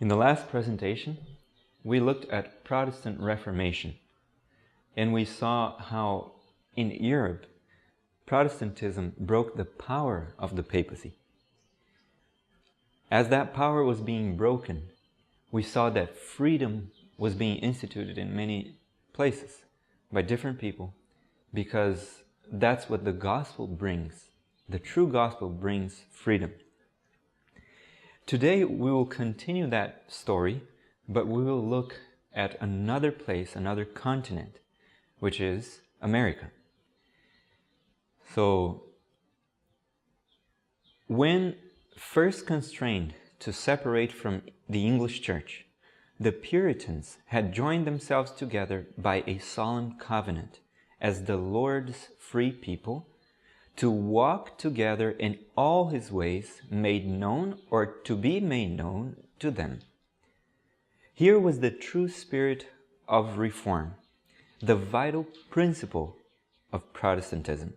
In the last presentation, we looked at Protestant Reformation, and we saw how in Europe, Protestantism broke the power of the papacy. As that power was being broken, we saw that freedom was being instituted in many places by different people, because that's what the gospel brings. The true gospel brings freedom. Today we will continue that story, but we will look at another place, another continent, which is America. So, when first constrained to separate from the English Church, the Puritans had joined themselves together by a solemn covenant as the Lord's free people to walk together in all His ways made known or to be made known to them. Here was the true spirit of reform, the vital principle of Protestantism.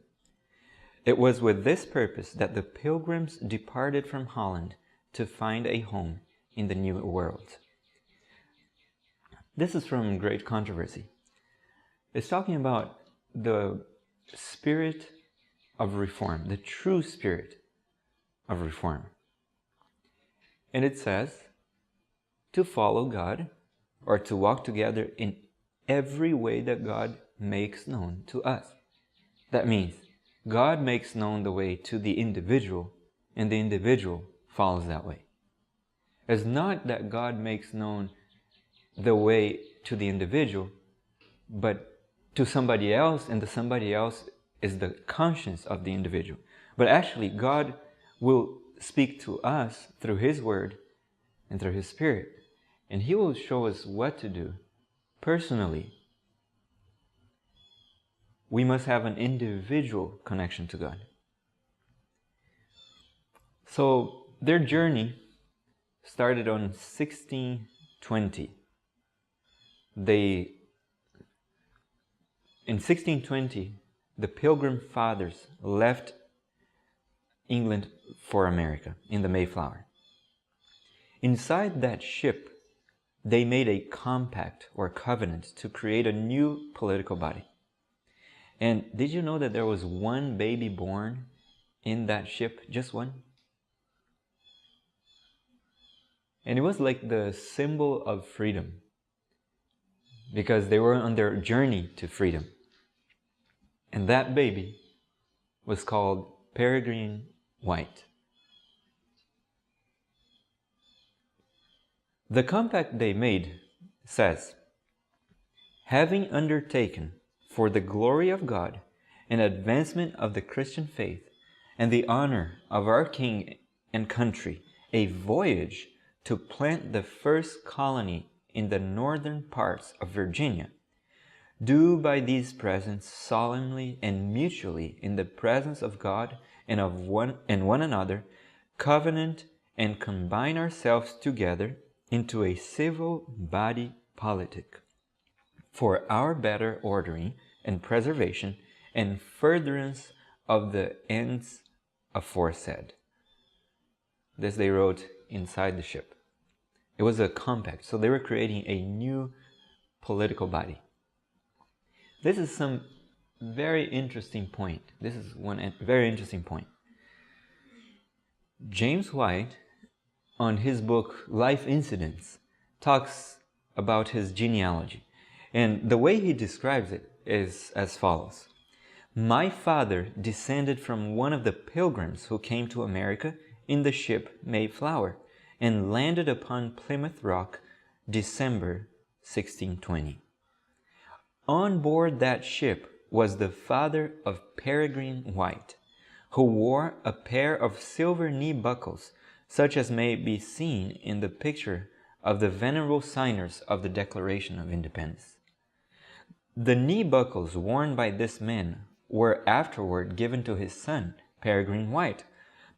It was with this purpose that the Pilgrims departed from Holland to find a home in the New World. This is from Great Controversy. It's talking about the spirit of reform, the true spirit of reform. And it says to follow God, or to walk together in every way that God makes known to us. That means God makes known the way to the individual, and the individual follows that way. It's not that God makes known the way to the individual, but to somebody else, and the somebody else is the conscience of the individual. But actually, God will speak to us through His Word and through His Spirit, and He will show us what to do personally. We must have an individual connection to God. So their journey started on 1620. In 1620, the Pilgrim Fathers left England for America in the Mayflower. Inside that ship, they made a compact or covenant to create a new political body. And did you know that there was one baby born in that ship? Just one? And it was like the symbol of freedom, because they were on their journey to freedom. And that baby was called Peregrine White. The compact they made says, having undertaken for the glory of God and advancement of the Christian faith and the honor of our King and country, a voyage to plant the first colony in the northern parts of Virginia, do by these presents solemnly and mutually in the presence of God and of one another covenant and combine ourselves together into a civil body politic for our better ordering and preservation and furtherance of the ends aforesaid. This they wrote inside the ship. It was a compact, so they were creating a new political body. This is some very interesting point. This is one very interesting point. James White, on his book Life Incidents, talks about his genealogy. And the way he describes it is as follows. My father descended from one of the pilgrims who came to America in the ship Mayflower and landed upon Plymouth Rock, December 1620. On board that ship was the father of Peregrine White, who wore a pair of silver knee buckles, such as may be seen in the picture of the venerable signers of the Declaration of Independence. The knee buckles worn by this man were afterward given to his son, Peregrine White,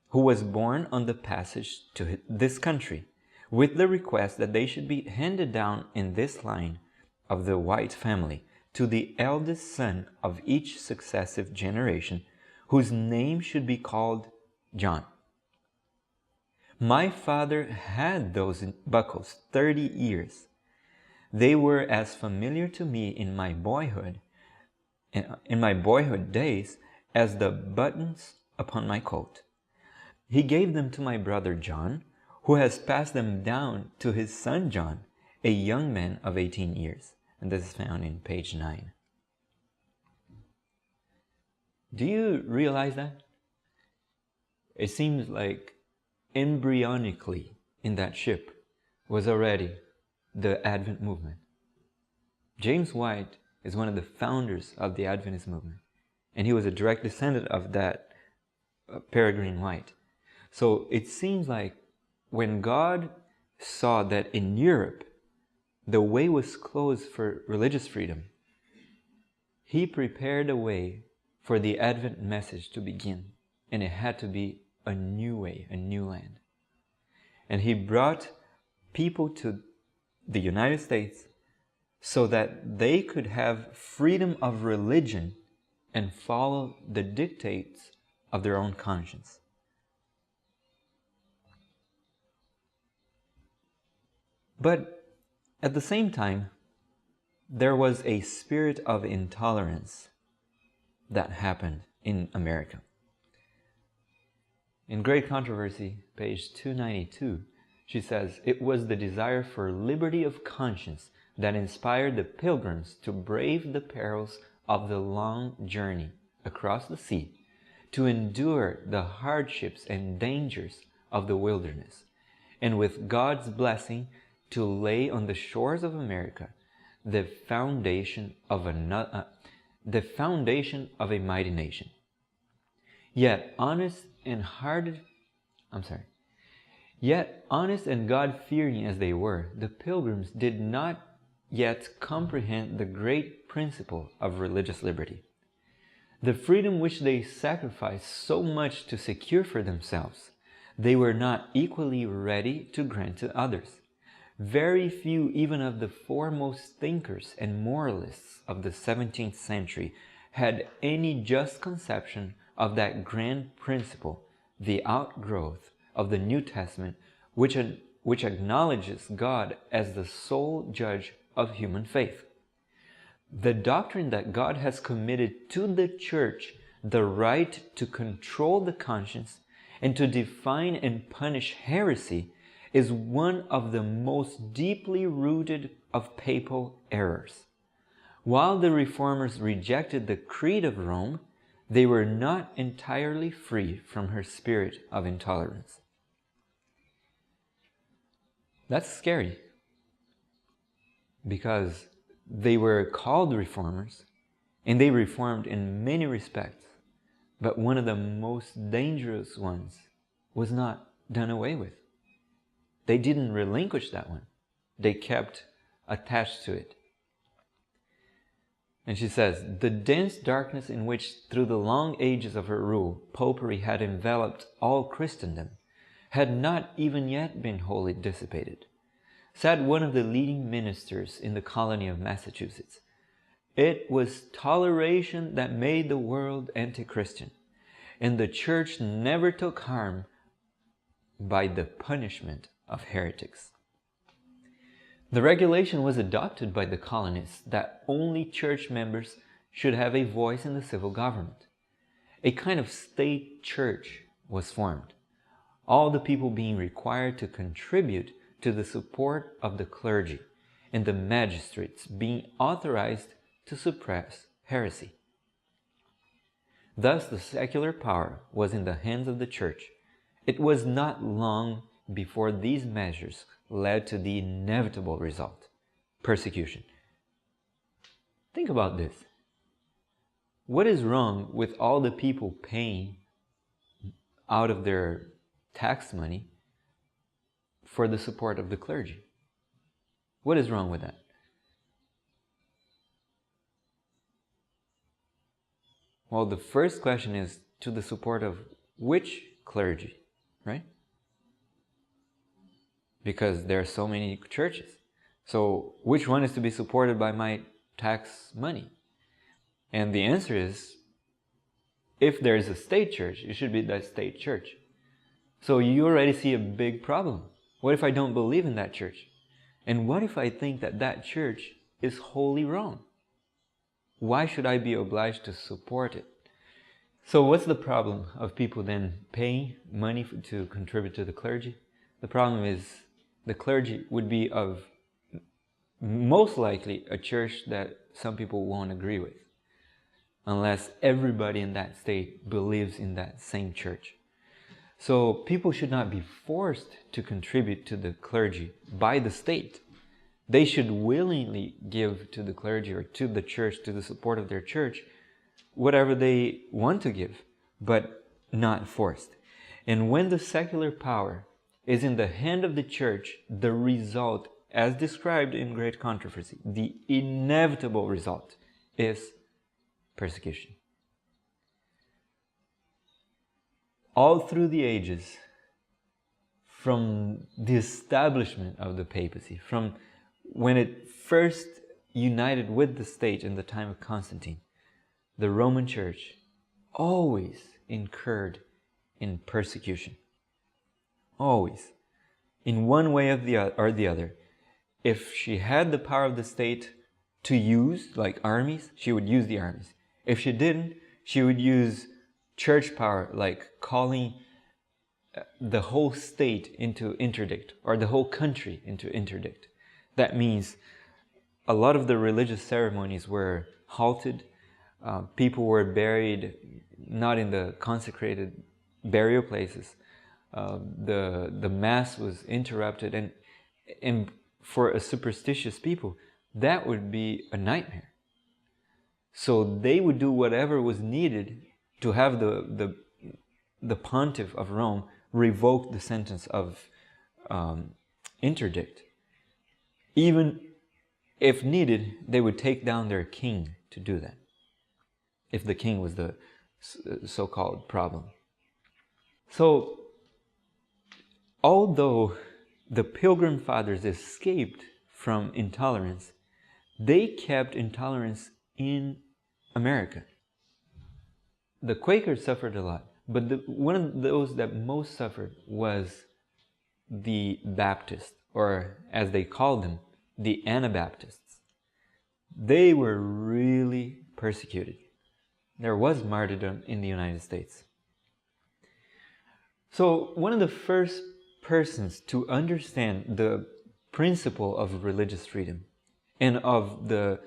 who was born on the passage to this country, with the request that they should be handed down in this line of the White family to the eldest son of each successive generation, whose name should be called John. My father had those buckles 30 years. They were as familiar to me in my boyhood days as the buttons upon my coat. He gave them to my brother John, who has passed them down to his son John, a young man of 18 years. And this is found in page 9. Do you realize that? It seems like embryonically in that ship was already the Advent movement. James White is one of the founders of the Adventist movement, and he was a direct descendant of that Peregrine White. So it seems like when God saw that in Europe the way was closed for religious freedom, he prepared a way for the Advent message to begin, and it had to be a new way, a new land. And he brought people to the United States so that they could have freedom of religion and follow the dictates of their own conscience. But at the same time, there was a spirit of intolerance that happened in America. In Great Controversy, page 292, she says, "It was the desire for liberty of conscience that inspired the pilgrims to brave the perils of the long journey across the sea, to endure the hardships and dangers of the wilderness, and with God's blessing to lay on the shores of America the foundation of a mighty nation. Yet honest and God-fearing as they were, the pilgrims did not yet comprehend the great principle of religious liberty. The freedom which they sacrificed so much to secure for themselves, they were not equally ready to grant to others. Very few even of the foremost thinkers and moralists of the 17th century had any just conception of that grand principle, the outgrowth of the New Testament, which acknowledges God as the sole judge of human faith. The doctrine that God has committed to the Church the right to control the conscience and to define and punish heresy is one of the most deeply rooted of papal errors. While the Reformers rejected the Creed of Rome, they were not entirely free from her spirit of intolerance. That's scary, because they were called Reformers, and they reformed in many respects, but one of the most dangerous ones was not done away with. They didn't relinquish that one. They kept attached to it. And she says, the dense darkness in which through the long ages of her rule, popery had enveloped all Christendom, had not even yet been wholly dissipated. Said one of the leading ministers in the colony of Massachusetts, "It was toleration that made the world anti-Christian, and the Church never took harm by the punishment of heretics." The regulation was adopted by the colonists that only church members should have a voice in the civil government. A kind of state church was formed, all the people being required to contribute to the support of the clergy, and the magistrates being authorized to suppress heresy. Thus the secular power was in the hands of the Church. It was not long before these measures led to the inevitable result, persecution. Think about this. What is wrong with all the people paying out of their tax money for the support of the clergy? What is wrong with that? Well, the first question is to the support of which clergy, right? Because there are so many churches. So which one is to be supported by my tax money? And the answer is, if there is a state church, it should be the state church. So you already see a big problem. What if I don't believe in that church? And what if I think that that church is wholly wrong? Why should I be obliged to support it? So what's the problem of people then paying money to contribute to the clergy? The problem is the clergy would be of most likely a church that some people won't agree with, unless everybody in that state believes in that same church. So people should not be forced to contribute to the clergy by the state. They should willingly give to the clergy or to the church, to the support of their church, whatever they want to give, but not forced. And when the secular power is in the hand of the church, the result, as described in Great Controversy, the inevitable result is persecution. All through the ages, from the establishment of the papacy, from when it first united with the state in the time of Constantine, the Roman Church always incurred in persecution. Always. In one way or the other. If she had the power of the state to use, like armies, she would use the armies. If she didn't, she would use church power, like calling the whole state into interdict, or the whole country into interdict. That means a lot of the religious ceremonies were halted. People were buried not in the consecrated burial places. The mass was interrupted, and for a superstitious people, that would be a nightmare. So they would do whatever was needed to have the pontiff of Rome revoke the sentence of interdict. Even if needed, they would take down their king to do that, if the king was the so-called problem. So, although the Pilgrim Fathers escaped from intolerance, they kept intolerance in America. The Quakers suffered a lot, but one of those that most suffered was the Baptists, or as they called them, the Anabaptists. They were really persecuted. There was martyrdom in the United States. So one of the first persons to understand the principle of religious freedom and of the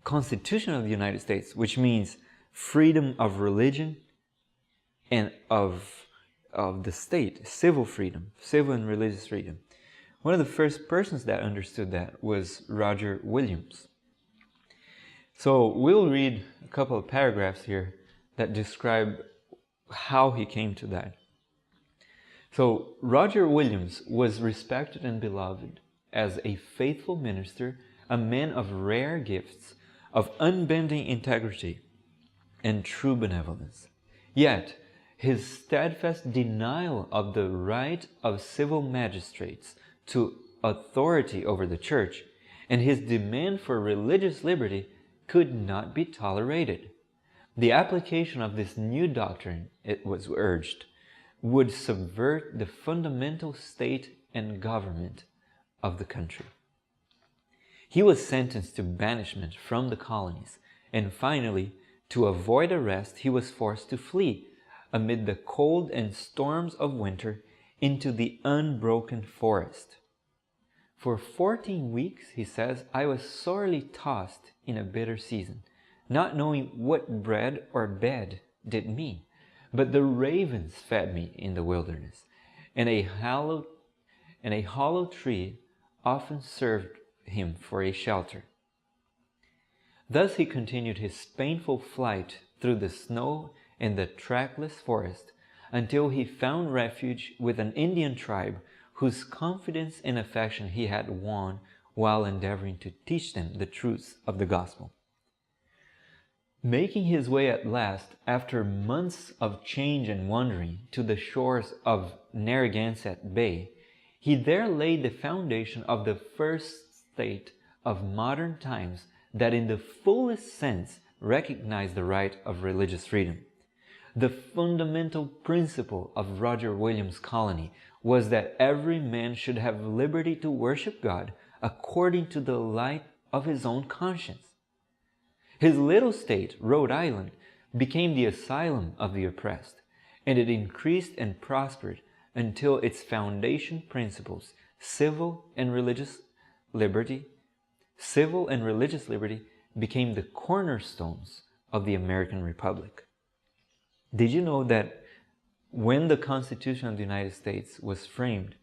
Constitution of the United States, which means freedom of religion and of the state, civil freedom, civil and religious freedom. One of the first persons that understood that was Roger Williams. So we'll read a couple of paragraphs here that describe how he came to that. So Roger Williams was respected and beloved as a faithful minister, a man of rare gifts, of unbending integrity and true benevolence. Yet his steadfast denial of the right of civil magistrates to authority over the church and his demand for religious liberty could not be tolerated. The application of this new doctrine, it was urged, would subvert the fundamental state and government of the country. He was sentenced to banishment from the colonies, and finally, to avoid arrest, he was forced to flee amid the cold and storms of winter into the unbroken forest. For 14 weeks, he says, I was sorely tossed in a bitter season, not knowing what bread or bed did mean. But the ravens fed me in the wilderness, and a hollow tree often served him for a shelter. Thus he continued his painful flight through the snow and the trackless forest until he found refuge with an Indian tribe whose confidence and affection he had won while endeavoring to teach them the truths of the gospel. Making his way at last, after months of change and wandering, to the shores of Narragansett Bay, he there laid the foundation of the first state of modern times that in the fullest sense recognized the right of religious freedom. The fundamental principle of Roger Williams' colony was that every man should have liberty to worship God according to the light of his own conscience. His little state, Rhode Island, became the asylum of the oppressed, and it increased and prospered until its foundation principles, civil and religious liberty, became the cornerstones of the American Republic. Did you know that when the Constitution of the United States was framed,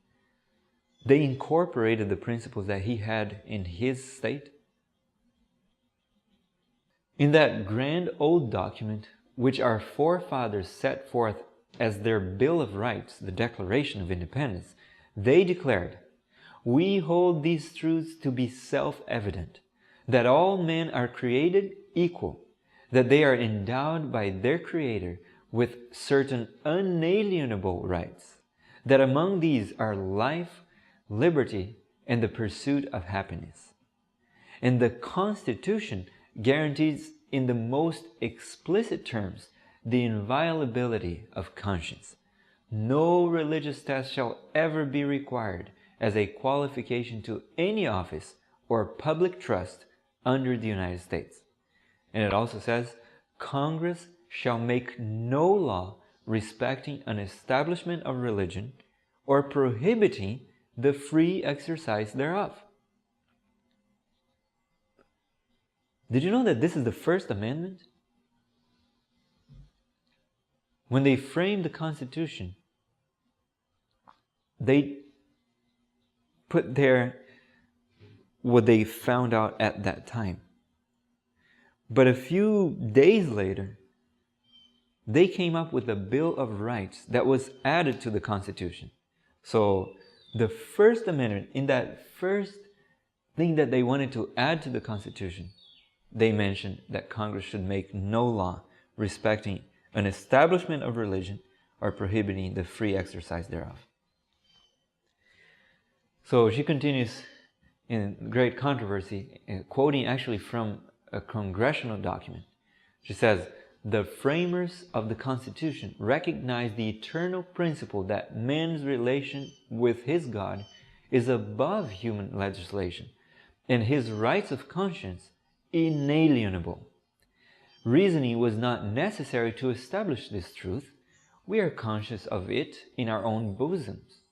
they incorporated the principles that he had in his state? In that grand old document, which our forefathers set forth as their Bill of Rights, the Declaration of Independence, they declared, "We hold these truths to be self-evident, that all men are created equal, that they are endowed by their Creator with certain unalienable rights, that among these are life, liberty, and the pursuit of happiness." And the Constitution guarantees in the most explicit terms the inviolability of conscience. No religious test shall ever be required as a qualification to any office or public trust under the United States. And it also says, Congress shall make no law respecting an establishment of religion or prohibiting the free exercise thereof. Did you know that this is the First Amendment? When they framed the Constitution, they put there what they found out at that time. But a few days later, they came up with a Bill of Rights that was added to the Constitution. So the First Amendment, in that first thing that they wanted to add to the Constitution, they mentioned that Congress should make no law respecting an establishment of religion or prohibiting the free exercise thereof. So she continues in great controversy, quoting actually from a congressional document. She says, "The framers of the Constitution recognized the eternal principle that man's relation with his God is above human legislation, and his rights of conscience inalienable. Reasoning was not necessary to establish this truth. We are conscious of it in our own bosoms.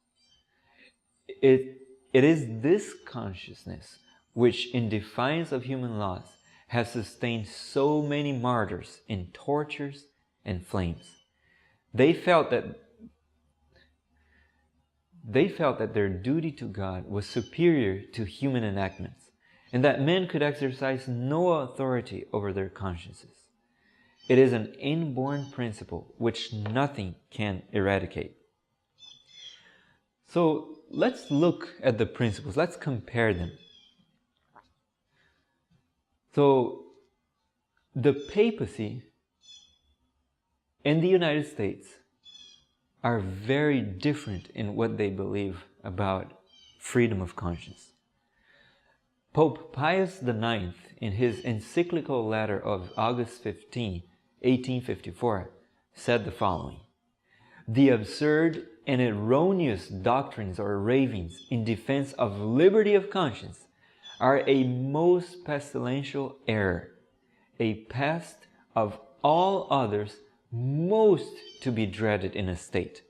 It is this consciousness which, in defiance of human laws, has sustained so many martyrs in tortures and flames. They felt that their duty to God was superior to human enactments, and that men could exercise no authority over their consciences. It is an inborn principle which nothing can eradicate." So let's look at the principles. Let's compare them. So the papacy and the United States are very different in what they believe about freedom of conscience. Pope Pius IX, in his encyclical letter of August 15, 1854, said the following: "The absurd and erroneous doctrines or ravings in defense of liberty of conscience are a most pestilential error, a pest of all others most to be dreaded in a state."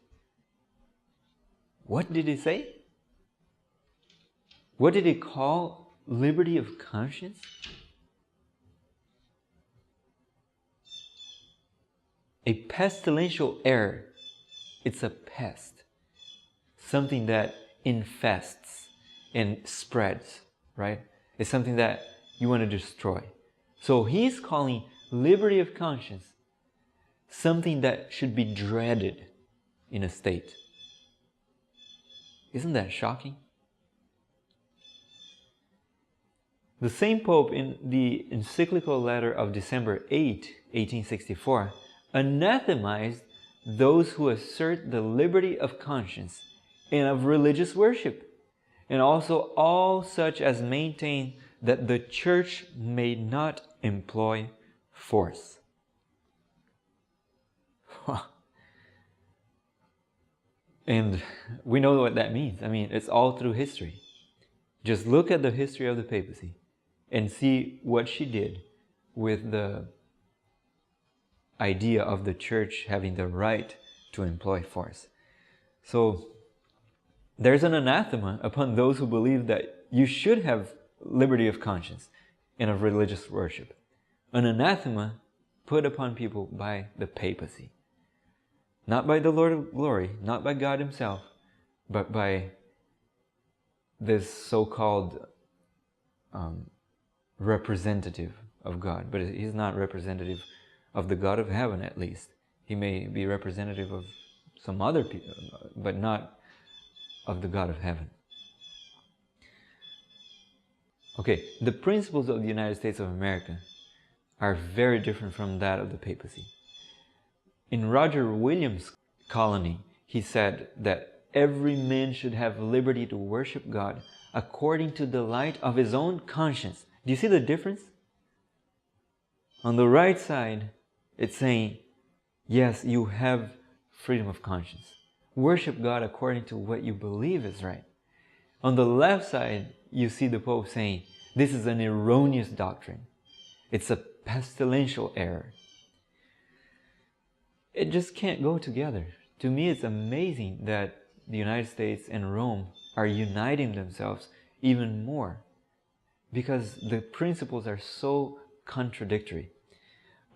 What did he say? What did he call liberty of conscience? A pestilential error. It's a pest. Something that infests and spreads, right? It's something that you want to destroy. So he's calling liberty of conscience something that should be dreaded in a state. Isn't that shocking? The same Pope, in the encyclical letter of December 8, 1864, anathemized those who assert the liberty of conscience and of religious worship, and also all such as maintain that the church may not employ force. And we know what that means. I mean, it's all through history. Just look at the history of the papacy and see what she did with the idea of the church having the right to employ force. So there's an anathema upon those who believe that you should have liberty of conscience and of religious worship. An anathema put upon people by the papacy. Not by the Lord of glory, not by God himself, but by this so-called representative of God. But he's not representative of the God of heaven, at least. He may be representative of some other people, but not of the God of heaven. Okay, the principles of the United States of America are very different from that of the papacy. In Roger Williams' colony, he said that every man should have liberty to worship God according to the light of his own conscience. Do you see the difference? On the right side, it's saying, yes, you have freedom of conscience. Worship God according to what you believe is right. On the left side, you see the Pope saying, this is an erroneous doctrine. It's a pestilential error. It just can't go together. To me, it's amazing that the United States and Rome are uniting themselves even more, because the principles are so contradictory.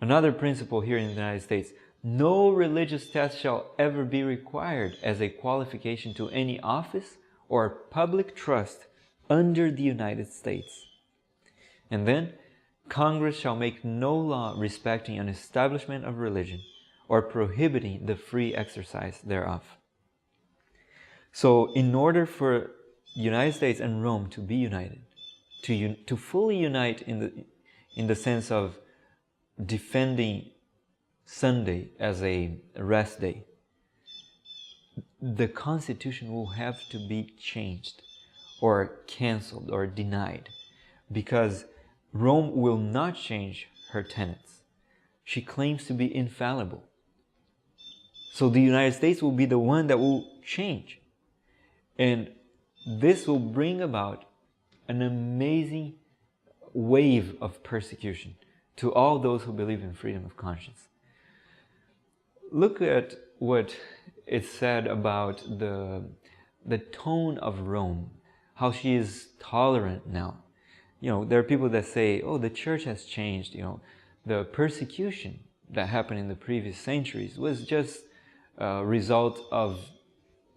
Another principle here in the United States: no religious test shall ever be required as a qualification to any office or public trust under the United States. And then, Congress shall make no law respecting an establishment of religion or prohibiting the free exercise thereof. So, in order for the United States and Rome to be united, to fully unite in the sense of defending Sunday as a rest day, the Constitution will have to be changed or canceled or denied, because Rome will not change her tenets. She claims to be infallible. So the United States will be the one that will change. And this will bring about an amazing wave of persecution to all those who believe in freedom of conscience. Look at what is said about the tone of Rome, how she is tolerant now. You know, there are people that say, oh, the church has changed. You know, the persecution that happened in the previous centuries was just a result of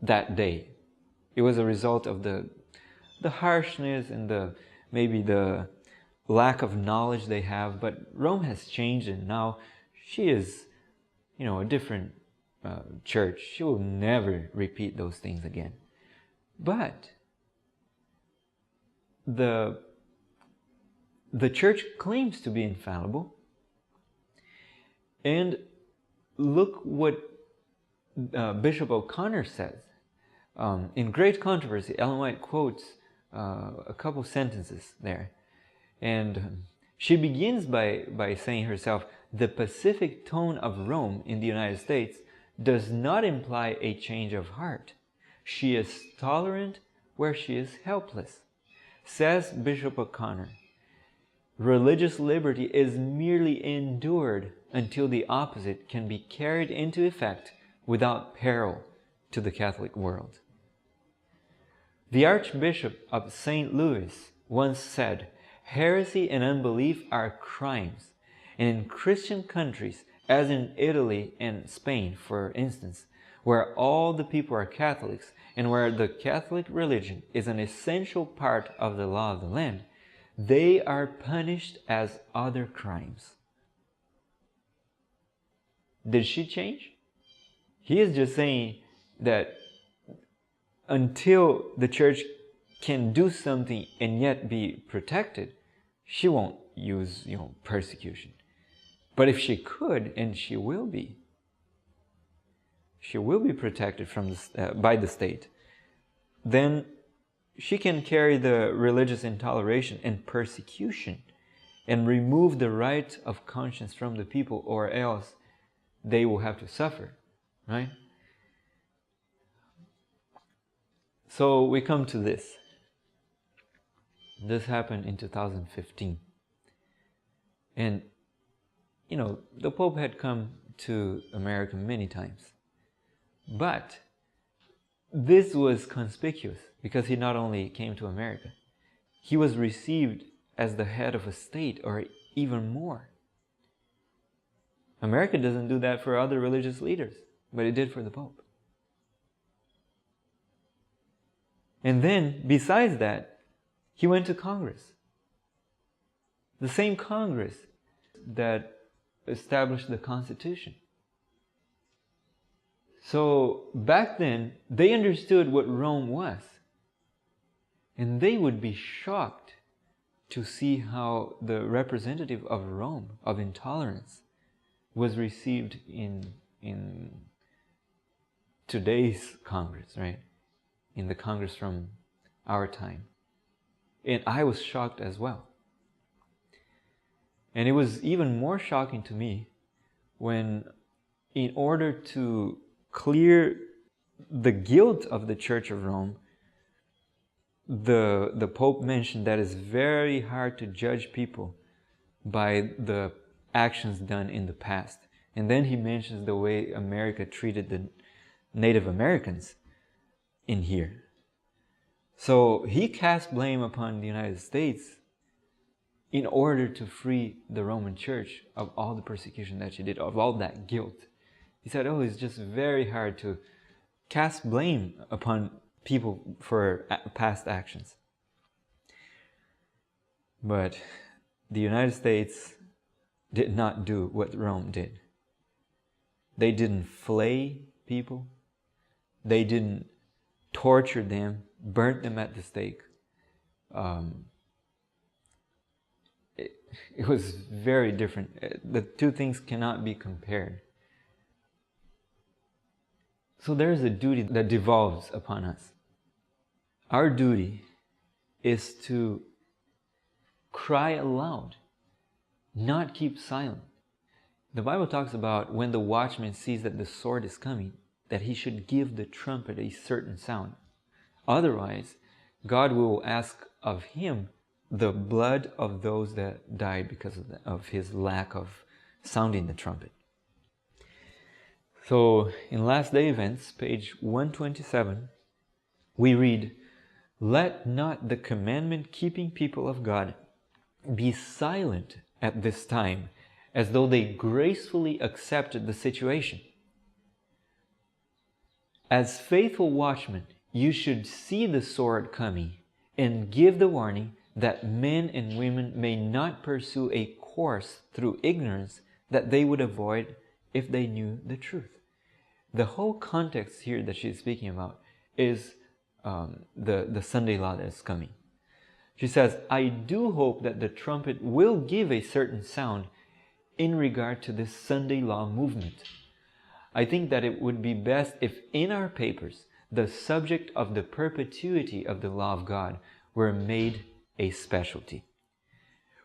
that day. It was a result of the harshness and maybe the lack of knowledge they have. But Rome has changed, and now she is, you know, a different church. She will never repeat those things again. But the church claims to be infallible. And look what Bishop O'Connor says. In Great Controversy, Ellen White quotes a couple sentences there. And she begins by saying herself, the pacific tone of Rome in the United States does not imply a change of heart. She is tolerant where she is helpless. Says Bishop O'Connor, religious liberty is merely endured until the opposite can be carried into effect without peril to the Catholic world. The Archbishop of St. Louis once said, heresy and unbelief are crimes, and in Christian countries, as in Italy and Spain, for instance, where all the people are Catholics and where the Catholic religion is an essential part of the law of the land, they are punished as other crimes. Did she change? He is just saying that until the church can do something and yet be protected, she won't use, persecution. But if she could, and she will be protected from by the state, then she can carry the religious intoleration and persecution and remove the right of conscience from the people, or else they will have to suffer, right? So we come to this. This happened in 2015. And, the Pope had come to America many times. But this was conspicuous because he not only came to America, he was received as the head of a state, or even more. America doesn't do that for other religious leaders, but it did for the Pope. And then, besides that, he went to Congress. The same Congress that established the Constitution. So back then, they understood what Rome was. And they would be shocked to see how the representative of Rome, of intolerance, was received in today's Congress, right? In the Congress from our time. And I was shocked as well. And it was even more shocking to me when, in order to clear the guilt of the Church of Rome, the Pope mentioned that it's very hard to judge people by the actions done in the past. And then he mentions the way America treated the Native Americans in here. So he cast blame upon the United States in order to free the Roman Church of all the persecution that she did, of all that guilt. He said, it's just very hard to cast blame upon people for past actions. But the United States did not do what Rome did. They didn't flay people. They didn't torture them, burnt them at the stake. It was very different. The two things cannot be compared. So there is a duty that devolves upon us. Our duty is to cry aloud, not keep silent. The Bible talks about when the watchman sees that the sword is coming, that he should give the trumpet a certain sound. Otherwise, God will ask of him the blood of those that died because of his lack of sounding the trumpet. So in Last Day Events, page 127, we read, "Let not the commandment-keeping people of God be silent at this time, as though they gracefully accepted the situation. As faithful watchmen, you should see the sword coming and give the warning that men and women may not pursue a course through ignorance that they would avoid if they knew the truth." The whole context here that she's speaking about is the Sunday law that is coming. She says, "I do hope that the trumpet will give a certain sound in regard to this Sunday law movement. I think that it would be best if in our papers the subject of the perpetuity of the law of God were made a specialty.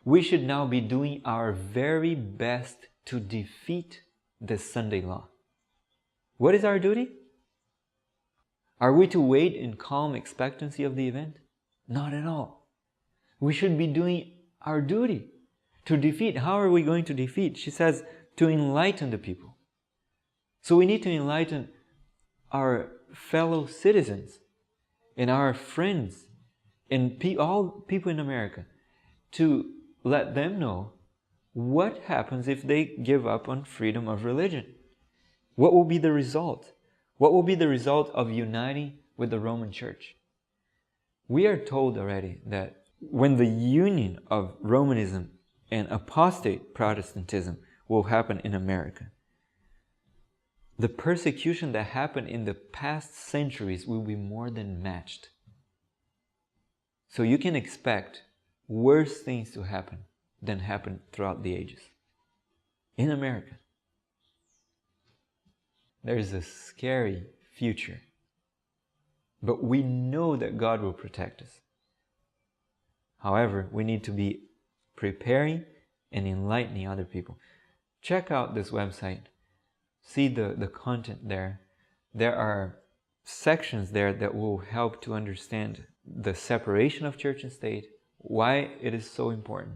We should now be doing our very best to defeat the Sunday law." What is our duty? Are we to wait in calm expectancy of the event? Not at all. We should be doing our duty to defeat. How are we going to defeat? She says, to enlighten the people. So we need to enlighten our fellow citizens and our friends and all people in America, to let them know what happens if they give up on freedom of religion. What will be the result? What will be the result of uniting with the Roman Church? We are told already that when the union of Romanism and apostate Protestantism will happen in America, the persecution that happened in the past centuries will be more than matched. So you can expect worse things to happen than happened throughout the ages in America. There is a scary future, but we know that God will protect us. However, we need to be preparing and enlightening other people. Check out this website. See the content there. There are sections there that will help to understand the separation of church and state, why it is so important.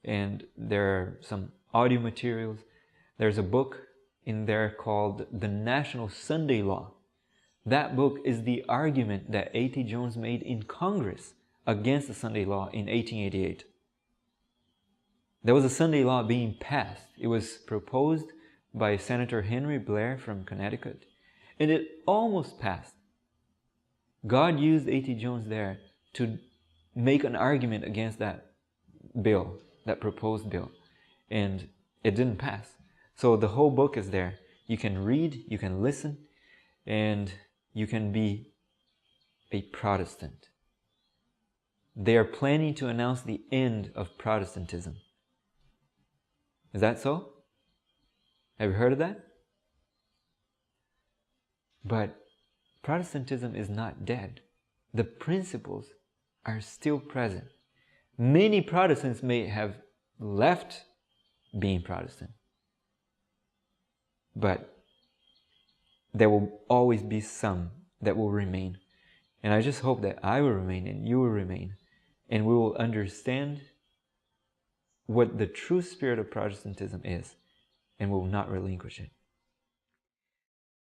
And there are some audio materials. There's a book in there called The National Sunday Law. That book is the argument that A.T. Jones made in Congress against the Sunday Law in 1888. There was a Sunday law being passed. It was proposed by Senator Henry Blair from Connecticut, and it almost passed. God used A.T. Jones there to make an argument against that bill, that proposed bill, and it didn't pass. So the whole book is there. You can read, you can listen, and you can be a Protestant. They are planning to announce the end of Protestantism. Is that so? Have you heard of that? But Protestantism is not dead. The principles are still present. Many Protestants may have left being Protestant, but there will always be some that will remain. And I just hope that I will remain and you will remain, and we will understand what the true spirit of Protestantism is, and will not relinquish it.